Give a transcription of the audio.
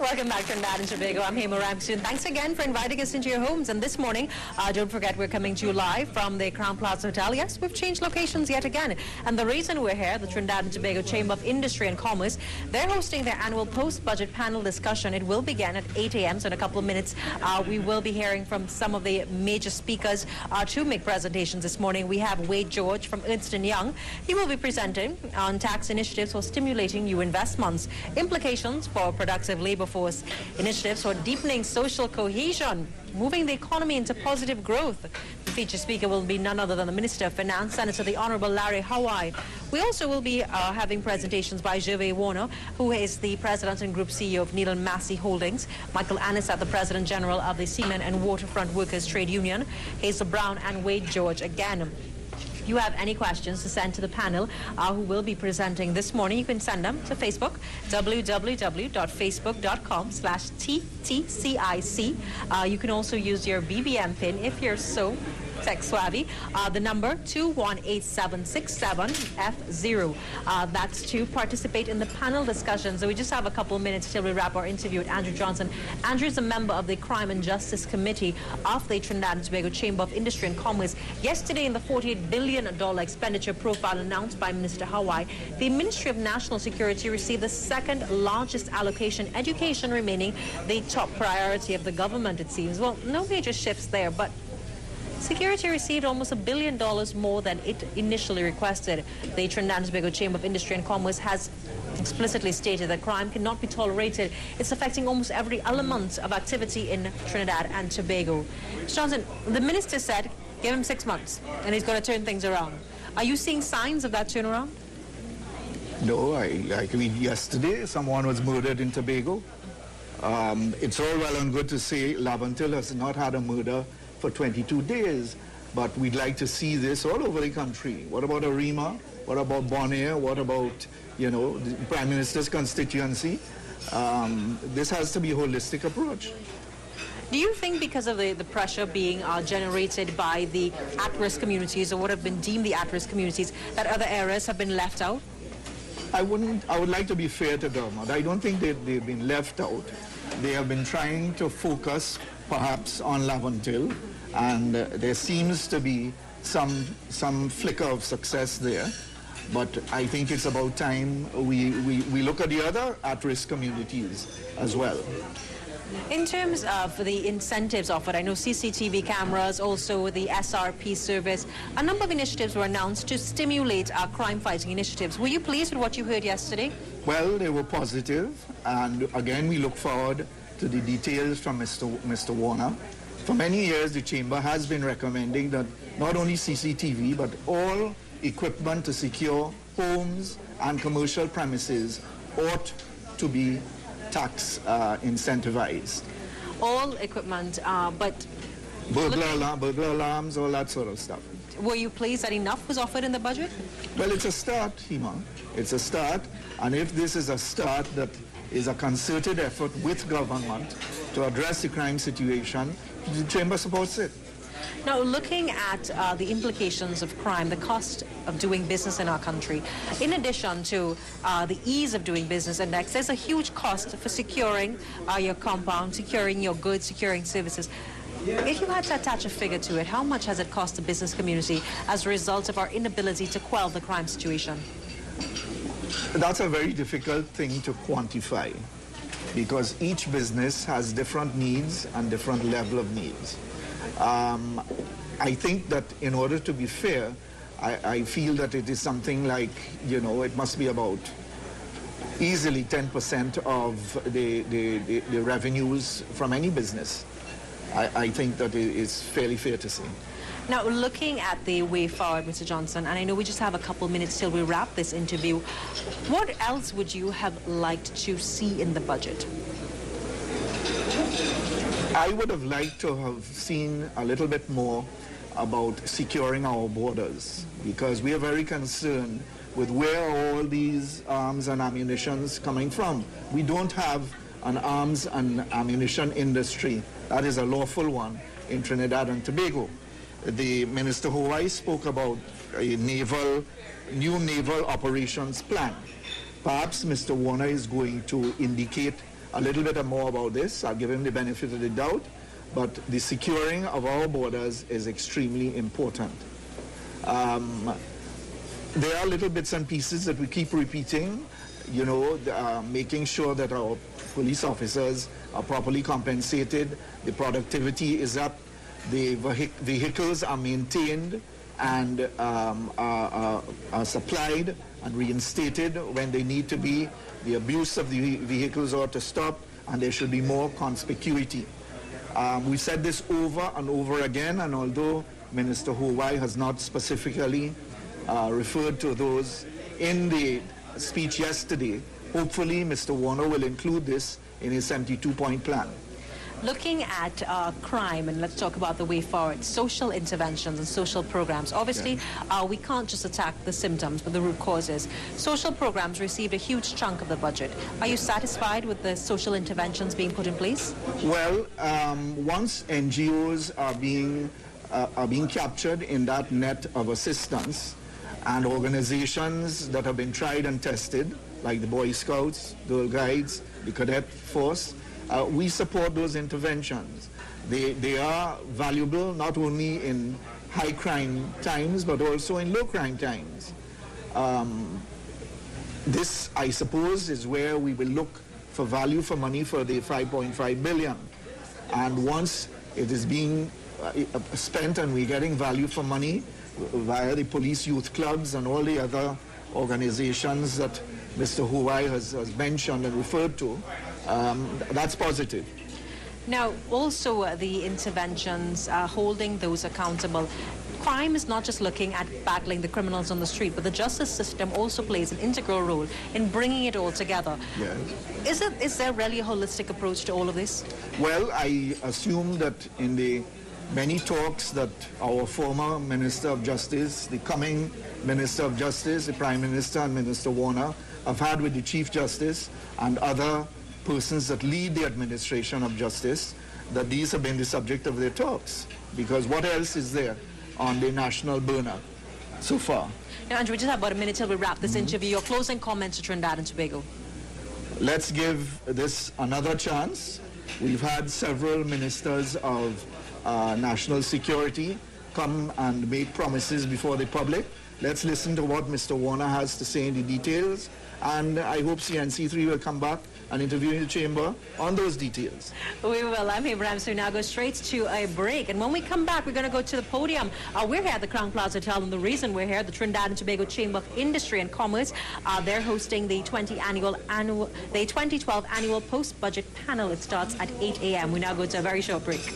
Welcome back to Trinidad and Tobago. I'm Hema Ramsoon. Thanks again for inviting us into your homes. And this morning, don't forget, we're coming to you live from the Crown Plaza Hotel. Yes, we've changed locations yet again. And the reason we're here, the Trinidad and Tobago Chamber of Industry and Commerce, they're hosting their annual post-budget panel discussion. It will begin at 8 a.m. So in a couple of minutes, we will be hearing from some of the major speakers to make presentations this morning. We have Wade George from Ernst & Young. He will be presenting on tax initiatives for stimulating new investments, implications for productive labor force, initiatives for deepening social cohesion, moving the economy into positive growth. The featured speaker will be none other than the Minister of Finance, Senator the Honorable Larry Hawaii. We also will be having presentations by Gervais Warner, who is the President and Group CEO of Needle Massey Holdings, Michael Anisat, the President General of the Seamen and Waterfront Workers Trade Union, Hazel Brown and Wade George again. If you have any questions to send to the panel who will be presenting this morning, you can send them to Facebook, www.facebook.com/TTCIC. You can also use your BBM pin if you're so tech savvy. The number 218767F0. That's to participate in the panel discussion. So we just have a couple of minutes till we wrap our interview with Andrew Johnson. Andrew is a member of the Crime and Justice Committee of the Trinidad and Tobago Chamber of Industry and Commerce. Yesterday, in the $48 billion expenditure profile announced by Minister Hawaii, the Ministry of National Security received the second largest allocation, education remaining the top priority of the government, it seems. Well, no major shifts there, but security received almost $1 billion more than it initially requested. The Trinidad and Tobago Chamber of Industry and Commerce has explicitly stated that crime cannot be tolerated. It's affecting almost every element of activity in Trinidad and Tobago. Mr. Johnson, the minister said, give him 6 months, and he's going to turn things around. Are you seeing signs of that turnaround? No, I read yesterday someone was murdered in Tobago. It's all well and good to say Lavantil has not had a murder for 22 days, but we'd like to see this all over the country. What about Arima? What about Bonaire? What about, the Prime Minister's constituency? This has to be a holistic approach. Do you think because of the pressure being generated by the at-risk communities, or what have been deemed the at-risk communities, that other areas have been left out? I would like to be fair to government. I don't think they've been left out. They have been trying to focus perhaps on Lavantil, and there seems to be some flicker of success there. But I think it's about time we look at the other at-risk communities as well. In terms of the incentives offered, I know CCTV cameras, also the SRP service, a number of initiatives were announced to stimulate our crime-fighting initiatives. Were you pleased with what you heard yesterday? Well, they were positive, and again, we look forward to the details from Mr. Warner. For many years, the Chamber has been recommending that not only CCTV, but all equipment to secure homes and commercial premises ought to be tax incentivized. All equipment, but burglar alarms, all that sort of stuff. Were you pleased that enough was offered in the budget? Well, it's a start, Hema. It's a start, and if this is a start that is a concerted effort with government to address the crime situation, the Chamber supports it. Now, looking at the implications of crime, the cost of doing business in our country, in addition to the ease of doing business index, there's a huge cost for securing your compound, securing your goods, securing services. If you had to attach a figure to it, how much has it cost the business community as a result of our inability to quell the crime situation? That's a very difficult thing to quantify, because each business has different needs and different level of needs. I think that in order to be fair, I feel that it is something like, it must be about easily 10% of the revenues from any business. I think that it is fairly fair to say. Now, looking at the way forward, Mr. Johnson, and I know we just have a couple minutes till we wrap this interview, what else would you have liked to see in the budget? I would have liked to have seen a little bit more about securing our borders, because we are very concerned with where all these arms and ammunitions coming from. We don't have an arms and ammunition industry that is a lawful one in Trinidad and Tobago. The Minister Hawaii spoke about a new naval operations plan. Perhaps Mr. Warner is going to indicate a little bit more about this. I'll give him the benefit of the doubt. But the securing of our borders is extremely important. There are little bits and pieces that we keep repeating, you know, making sure that our police officers are properly compensated, the productivity is up, the vehicles are maintained and are supplied and reinstated when they need to be. The abuse of the vehicles ought to stop, and there should be more conspicuity. We said this over and over again, and although Minister Huwai has not specifically referred to those in the speech yesterday, hopefully Mr. Warner will include this in his 72-point plan. Looking at crime, and let's talk about the way forward, social interventions and social programs. Obviously, we can't just attack the symptoms, but the root causes. Social programs received a huge chunk of the budget. Are you satisfied with the social interventions being put in place? Well, once NGOs are being captured in that net of assistance, and organizations that have been tried and tested, like the Boy Scouts, Girl Guides, the Cadet Force, we support those interventions. They are valuable not only in high crime times, but also in low crime times. This, I suppose, is where we will look for value for money for the 5.5 billion. And once it is being spent and we're getting value for money via the police youth clubs and all the other organizations that Mr. Huwai has mentioned and referred to, that's positive. Now, also the interventions, holding those accountable. Crime is not just looking at battling the criminals on the street, but the justice system also plays an integral role in bringing it all together. Yes. Is there really a holistic approach to all of this? Well, I assume that in the many talks that our former Minister of Justice, the coming Minister of Justice, the Prime Minister and Minister Warner have had with the Chief Justice and other persons that lead the administration of justice, that these have been the subject of their talks. Because what else is there on the national burner so far? Now, Andrew, we just have about a minute till we wrap this interview. Your closing comments to Trinidad and Tobago. Let's give this another chance. We've had several ministers of national security come and make promises before the public. Let's listen to what Mr. Warner has to say in the details, and I hope CNC3 will come back and interview in the chamber on those details. We will. I'm Abraham, so now go straight to a break. And when we come back, we're going to go to the podium. We're here at the Crown Plaza Hotel, and the reason we're here, the Trinidad and Tobago Chamber of Industry and Commerce, they're hosting the 2012 annual post-budget panel. It starts at 8 a.m. We now go to a very short break.